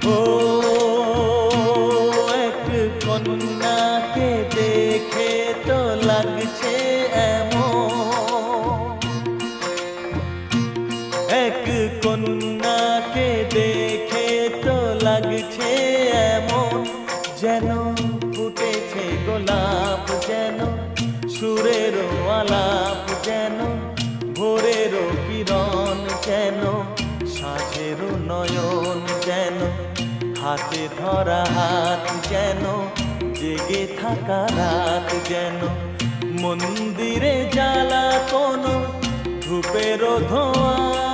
ও এক কন্যাকে দেখে তো লাগছে এমন, এক কন্যাকে দেখে তো লাগছে এমন, যেন ফুটেছে গোলাপ, যেন সুরেরও আলাপ, যেন ভোরেরও কিরণ, যেন সাঁঝেরও নয়ন, যেন হাতে ধরা হাত, যেন জেগে থাকা রাত, যেন মন্দিরে জ্বালা কোনো ধূপেরও ধোঁয়া।